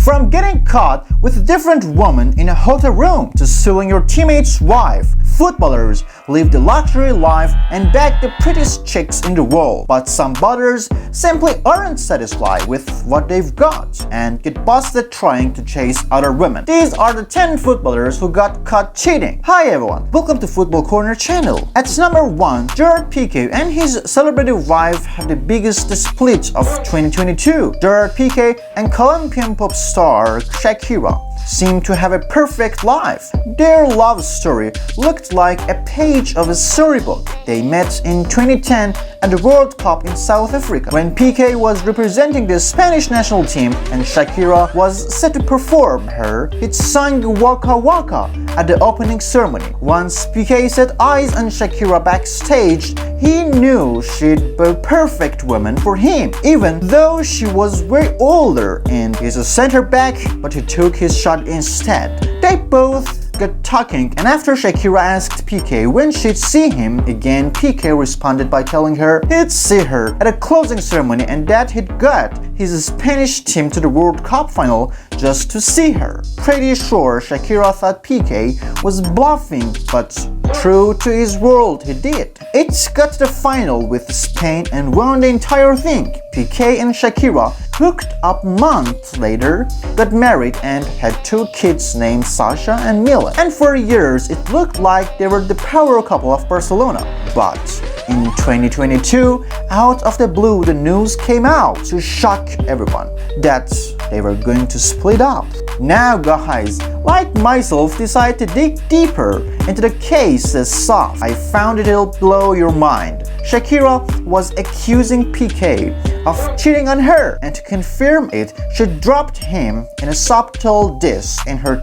From getting caught with a different woman in a hotel room to suing your teammate's wife, footballers live the luxury life and bag the prettiest chicks in the world. But some butters simply aren't satisfied with what they've got and get busted trying to chase other women. These are the 10 footballers who got caught cheating. Hi everyone, welcome to Football Corner channel. At number 1, Gerard Piqué and his celebrity wife have the biggest split of 2022. Gerard Piqué and Colombian pop star Shakira seem to have a perfect life. Their love story looked like a page of a storybook. They met in 2010 at the World Cup in South Africa, when Piqué was representing the Spanish national team and Shakira was set to perform her hit song Waka Waka at the opening ceremony. Once Piqué set eyes on Shakira backstage, he knew she'd be a perfect woman for him, even though she was way older and is a center back, but he took his shot instead. They both got talking, and after Shakira asked Piqué when she'd see him again, Piqué responded by telling her he'd see her at a closing ceremony and that he'd got his Spanish team to the World Cup final just to see her. Pretty sure Shakira thought Piqué was bluffing, but true to his word, he did. It got to the final with Spain and won the entire thing. Piqué and Shakira hooked up months later, got married and had 2 kids named Sasha and Mila. And for years it looked like they were the power couple of Barcelona. But in 2022, out of the blue, the news came out to shock everyone that they were going to split up. Now guys, like myself, decide to dig deeper into the case as such. I found it'll blow your mind. Shakira was accusing Piqué of cheating on her, and to confirm it, she dropped him in a subtle diss in her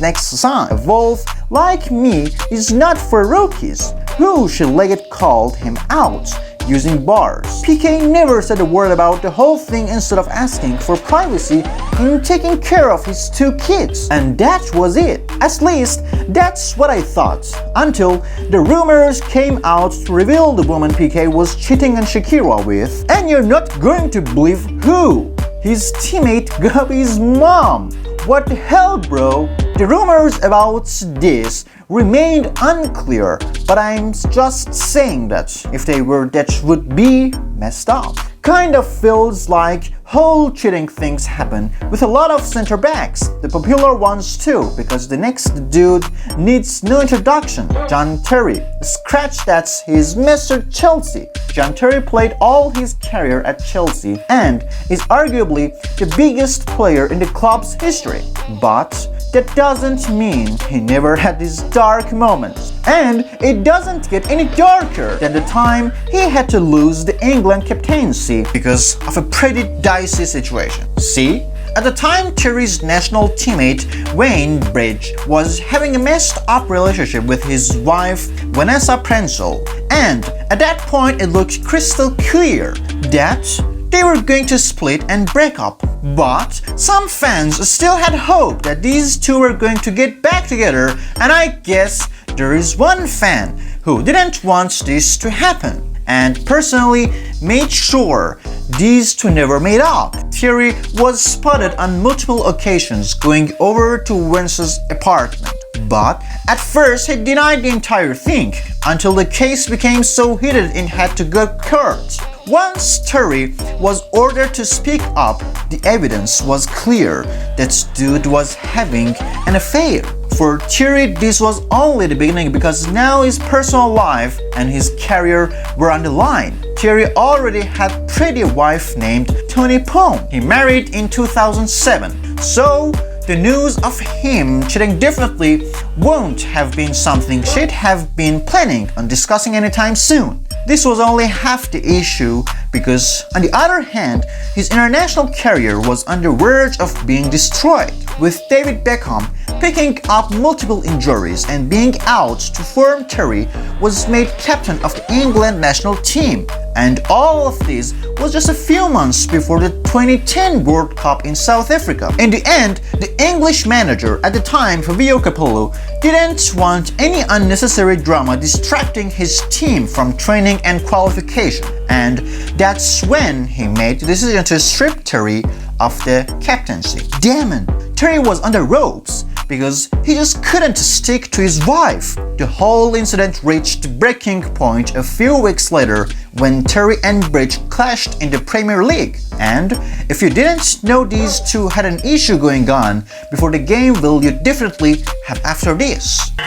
next song. A wolf like me is not for rookies, who she later called him out using bars. Piqué never said a word about the whole thing, instead of asking for privacy in taking care of his 2 kids. And that was it. At least, that's what I thought. Until the rumors came out to reveal the woman Piqué was cheating on Shakira with. And you're not going to believe who. His teammate Gabi's mom. What the hell, bro? The rumors about this remained unclear, but I'm just saying that if they were, that would be messed up. Kind of feels like whole cheating things happen with a lot of center backs, the popular ones too, because the next dude needs no introduction. John Terry. Scratch that's his Mr. Chelsea. John Terry played all his career at Chelsea and is arguably the biggest player in the club's history. But that doesn't mean he never had these dark moments. And it doesn't get any darker than the time he had to lose the England captaincy because of a pretty dicey situation. See? At the time, Terry's national teammate Wayne Bridge was having a messed up relationship with his wife Vanessa Prenzel, and at that point it looked crystal clear that they were going to split and break up. But some fans still had hope that these 2 were going to get back together, and I guess there is one fan who didn't want this to happen and personally made sure these 2 never made up. Thierry was spotted on multiple occasions going over to Vanessa's apartment, but at first he denied the entire thing until the case became so heated it had to go court. Once Terry was ordered to speak up, the evidence was clear that dude was having an affair. For Terry, this was only the beginning, because now his personal life and his career were on the line. Terry already had a pretty wife named Toni Pone. He married in 2007, so the news of him cheating definitely won't have been something she'd have been planning on discussing anytime soon. This was only half the issue, because on the other hand, his international career was on the verge of being destroyed, with David Beckham picking up multiple injuries and being out to form. Terry was made captain of the England national team. And all of this was just a few months before the 2010 World Cup in South Africa. In the end, the English manager at the time, Fabio Capello, didn't want any unnecessary drama distracting his team from training and qualification. And that's when he made the decision to strip Terry of the captaincy. Damn, Terry was on the ropes because he just couldn't stick to his wife. The whole incident reached breaking point a few weeks later when Terry and Bridge clashed in the Premier League. And if you didn't know these two had an issue going on before the game, well, you definitely have after this. No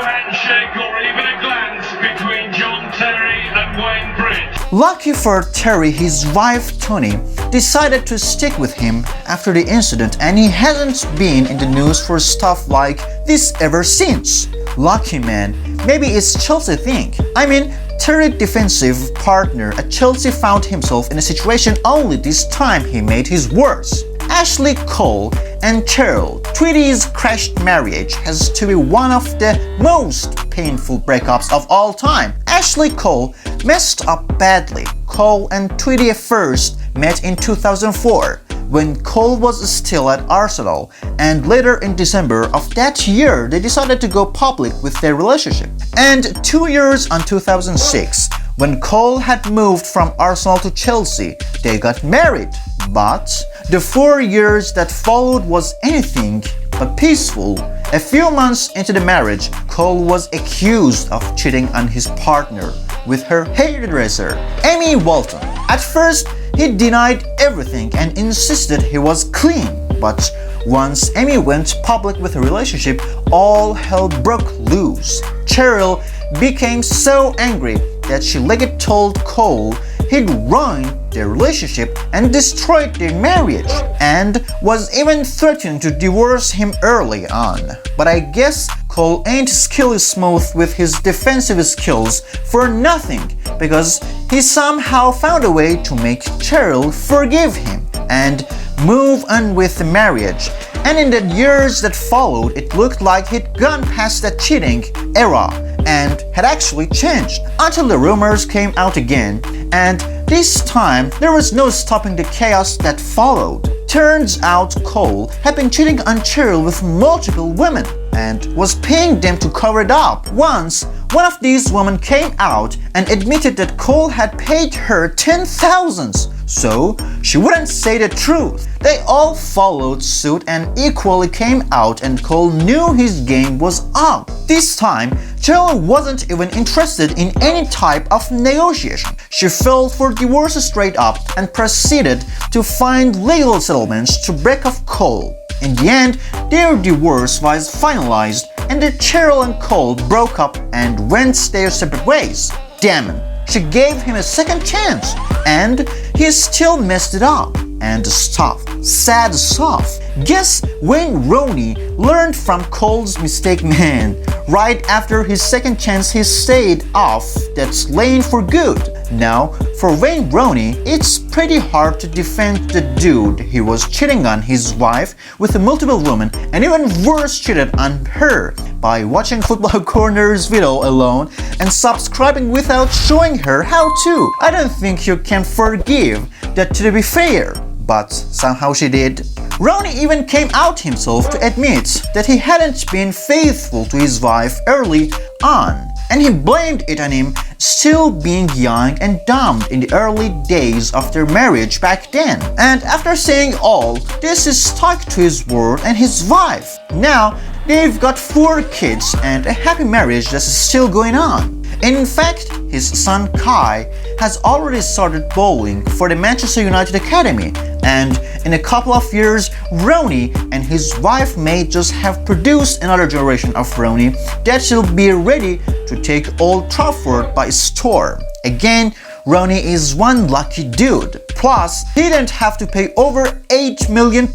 handshake or even a glance between John Terry and Wayne Bridge. Lucky for Terry, his wife Tony decided to stick with him after the incident, and he hasn't been in the news for stuff like this ever since. Lucky man, maybe it's Chelsea thing. I mean, Terry's defensive partner at Chelsea found himself in a situation only this time he made his worse. Ashley Cole and Cheryl Tweedy's crashed marriage has to be one of the most painful breakups of all time. Ashley Cole messed up badly. Cole and Tweedy first met in 2004 when Cole was still at Arsenal, and later in December of that year they decided to go public with their relationship. And 2 years on 2006, when Cole had moved from Arsenal to Chelsea, they got married. But the 4 years that followed was anything but peaceful. A few months into the marriage, Cole was accused of cheating on his partner with her hairdresser, Amy Walton. At first, he denied everything and insisted he was clean. But once Amy went public with a relationship, all hell broke loose. Cheryl became so angry that she later told Cole he'd ruined their relationship and destroyed their marriage, and was even threatening to divorce him early on. But I guess Cole ain't skilly smooth with his defensive skills for nothing, because he somehow found a way to make Cheryl forgive him and move on with the marriage. And in the years that followed, it looked like he'd gone past that cheating era and had actually changed, until the rumors came out again, and this time there was no stopping the chaos that followed. Turns out Cole had been cheating on Cheryl with multiple women and was paying them to cover it up. Once, one of these women came out and admitted that Cole had paid her $10,000 so she wouldn't say the truth. They all followed suit and equally came out, and Cole knew his game was up. This time, Cheryl wasn't even interested in any type of negotiation. She fell for divorce straight up and proceeded to find legal settlements to break off Cole. In the end, their divorce was finalized and the Cheryl and Cole broke up and went their separate ways. Damn it. She gave him a second chance, and he still messed it up. And stuff. Sad stuff. Guess Wayne Rooney learned from Cole's mistake, man. Right after his second chance, he stayed off that lane for good. Now, for Wayne Rooney, it's pretty hard to defend the dude he was cheating on his wife with multiple women, and even worse, cheated on her by watching Football Corner's video alone and subscribing without showing her how to. I don't think you can forgive that, to be fair, but somehow she did. Rooney even came out himself to admit that he hadn't been faithful to his wife early on, and he blamed it on him still being young and dumb in the early days of their marriage back then. And after saying all this, he stuck to his word and his wife. Now, they've got 4 kids and a happy marriage that's still going on. In fact, his son Kai has already started bowling for the Manchester United Academy, and in a couple of years, Rooney and his wife may just have produced another generation of Rooney that will be ready to take Old Trafford by storm. Again, Rooney is one lucky dude. Plus, he didn't have to pay over $8 million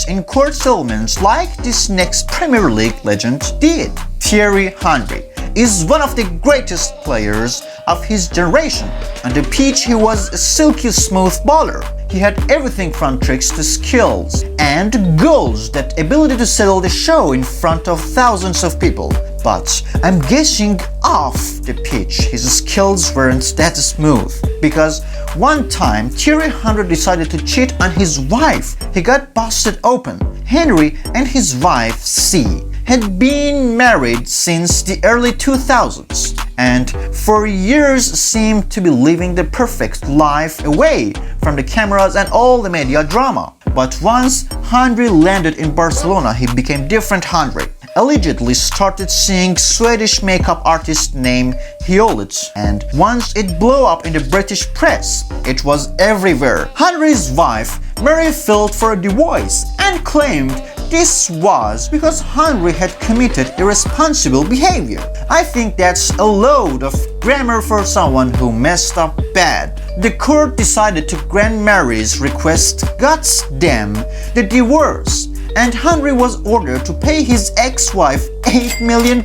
in court settlements like this next Premier League legend did. Thierry Henry is one of the greatest players of his generation. On the pitch, he was a silky smooth bowler. He had everything from tricks to skills and goals, that ability to settle the show in front of thousands of people. But I'm guessing off the pitch, his skills weren't that smooth, because one time Thierry Henry decided to cheat on his wife. He got busted open. Henry and his wife C had been married since the early 2000s, and for years seemed to be living the perfect life away from the cameras and all the media drama. But once Henry landed in Barcelona, he became different Henry. Allegedly started seeing Swedish makeup artist named Hiolit, and once it blew up in the British press, it was everywhere. Henry's wife, Mary, filed for a divorce and claimed this was because Henry had committed irresponsible behavior. I think that's a load of grammar for someone who messed up bad. The court decided to grant Mary's request, goddamn, the divorce, and Henry was ordered to pay his ex-wife $8 million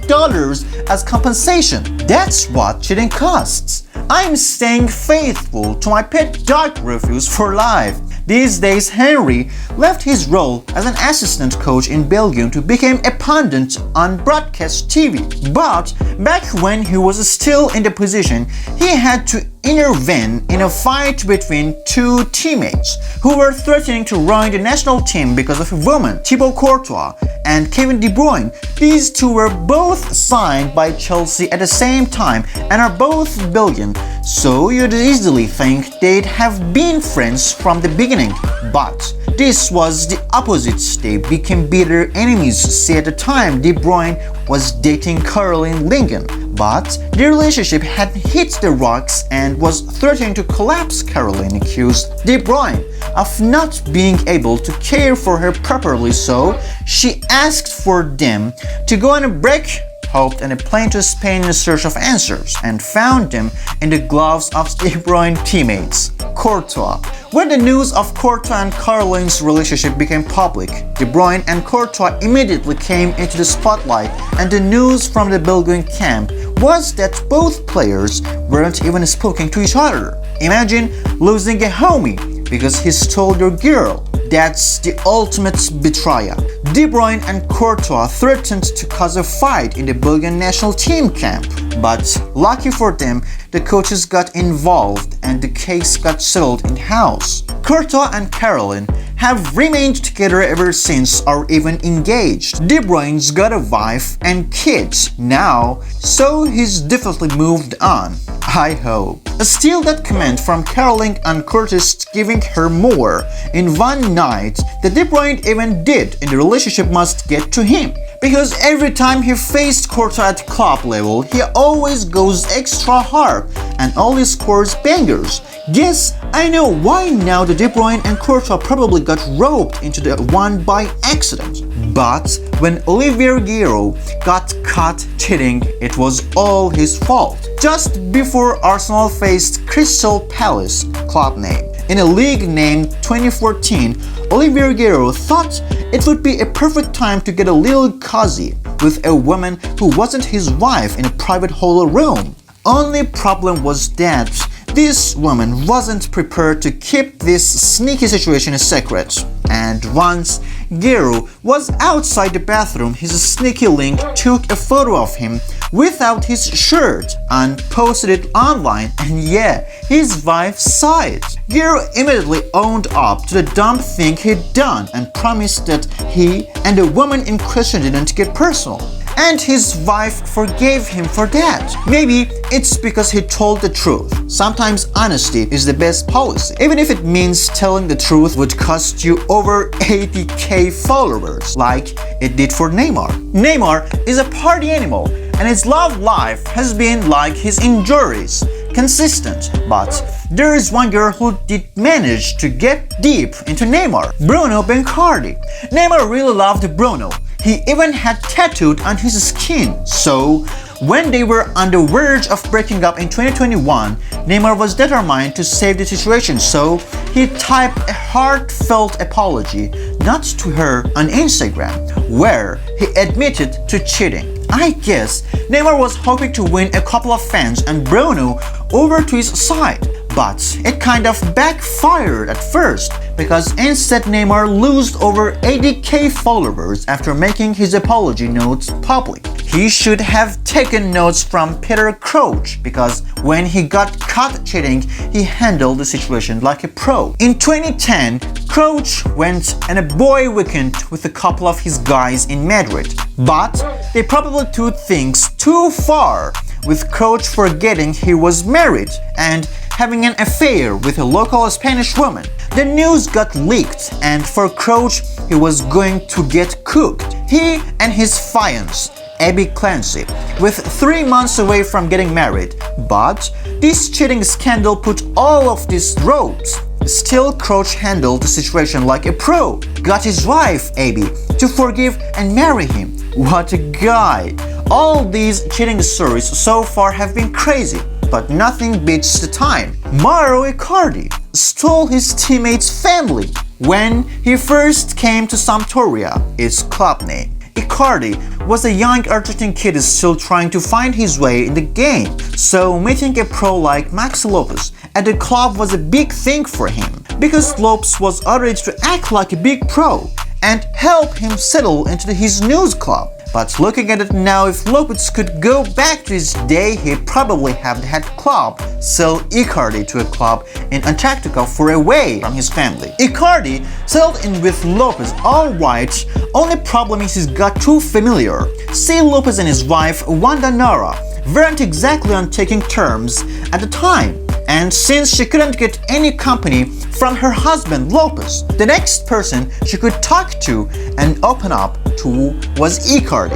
as compensation. That's what cheating costs. I'm staying faithful to my pet dog reviews for life. These days, Henry left his role as an assistant coach in Belgium to become a pundit on broadcast TV. But back when he was still in the position, he had to intervene in a fight between two teammates who were threatening to ruin the national team because of a woman, Thibaut Courtois and Kevin De Bruyne. These two were both signed by Chelsea at the same time and are both Belgian, so you'd easily think they'd have been friends from the beginning. But this was the opposite. They became bitter enemies. See, at the time, De Bruyne was dating Caroline Lingen, but the relationship had hit the rocks and was threatening to collapse. Caroline accused De Bruyne of not being able to care for her properly, so she asked for them to go on a break, hoped on a plane to Spain in search of answers, and found them in the gloves of De Bruyne teammates. Courtois. When the news of Courtois and Caroline's relationship became public, De Bruyne and Courtois immediately came into the spotlight, and the news from the Belgian camp was that both players weren't even speaking to each other. Imagine losing a homie because he stole your girl. That's the ultimate betrayal. De Bruyne and Courtois threatened to cause a fight in the Belgian national team camp, but lucky for them, the coaches got involved and the case got settled in-house. Courtois and Caroline have remained together ever since, or even engaged. De Bruyne's got a wife and kids now, so he's definitely moved on. I hope. Still, that comment from Caroline and Curtis giving her more in one night that De Bruyne even did in the relationship must get to him. Because every time he faced Courtois at club level, he always goes extra hard and always scores bangers. Guess I know why now the De Bruyne and Courtois probably got roped into the one by accident. But when Olivier Giroud got caught cheating, it was all his fault. Just before Arsenal faced Crystal Palace, club name, in a league named 2014, Olivier Giroud thought it would be a perfect time to get a little cozy with a woman who wasn't his wife in a private hotel room. Only problem was that this woman wasn't prepared to keep this sneaky situation a secret. And once Giroud was outside the bathroom, his sneaky link took a photo of him without his shirt and posted it online, and yeah, his wife saw it. Giroud immediately owned up to the dumb thing he'd done and promised that he and the woman in question didn't get personal. And his wife forgave him for that. Maybe it's because he told the truth. Sometimes honesty is the best policy, even if it means telling the truth would cost you over 80k followers, like it did for Neymar. Neymar is a party animal, and his love life has been like his injuries, consistent. But there is one girl who did manage to get deep into Neymar, Bruno Bencardi. Neymar really loved Bruno. He even had tattooed on his skin. So, when they were on the verge of breaking up in 2021, Neymar was determined to save the situation, so he typed a heartfelt apology, not to her, on Instagram, where he admitted to cheating. I guess Neymar was hoping to win a couple of fans and Bruno over to his side. But it kind of backfired at first, because instead Neymar lost over 80k followers after making his apology notes public. He should have taken notes from Peter Crouch, because when he got caught cheating, he handled the situation like a pro. In 2010, Crouch went on a boy weekend with a couple of his guys in Madrid, but they probably took things too far, with Crouch forgetting he was married, and having an affair with a local Spanish woman. The news got leaked, and for Crouch, he was going to get cooked. He and his fiancée, Abby Clancy, with 3 months away from getting married. But this cheating scandal put all of these ropes. Still, Crouch handled the situation like a pro, got his wife, Abby, to forgive and marry him. What a guy! All these cheating stories so far have been crazy, but nothing beats the time. Mauro Icardi stole his teammate's family when he first came to Sampdoria, its club name. Icardi was a young Argentine kid still trying to find his way in the game, so meeting a pro like Maxi Lopez at the club was a big thing for him, because Lopez was ready to act like a big pro and help him settle into his new club. But looking at it now, if Lopez could go back to his day, he probably have had club sell Icardi to a club in Antarctica for away from his family. Icardi settled in with Lopez alright, only problem is he got too familiar. See, Lopez and his wife Wanda Nara weren't exactly on taking terms at the time, and since she couldn't get any company from her husband Lopez, the next person she could talk to and open up to was Icardi.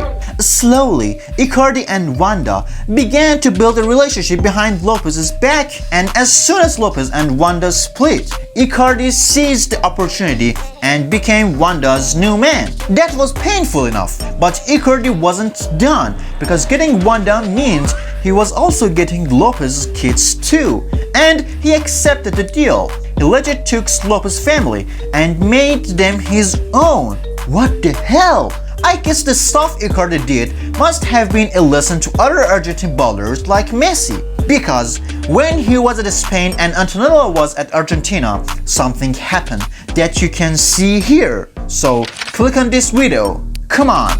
Slowly, Icardi and Wanda began to build a relationship behind Lopez's back, and as soon as Lopez and Wanda split, Icardi seized the opportunity and became Wanda's new man. That was painful enough, but Icardi wasn't done, because getting Wanda means he was also getting Lopez's kids too, and he accepted the deal. He legit took Lopez's family and made them his own. What the hell? I guess the stuff Icardi did must have been a lesson to other Argentine ballers like Messi, because when he was at Spain and Antonella was at Argentina, something happened that you can see here. So click on this video. Come on.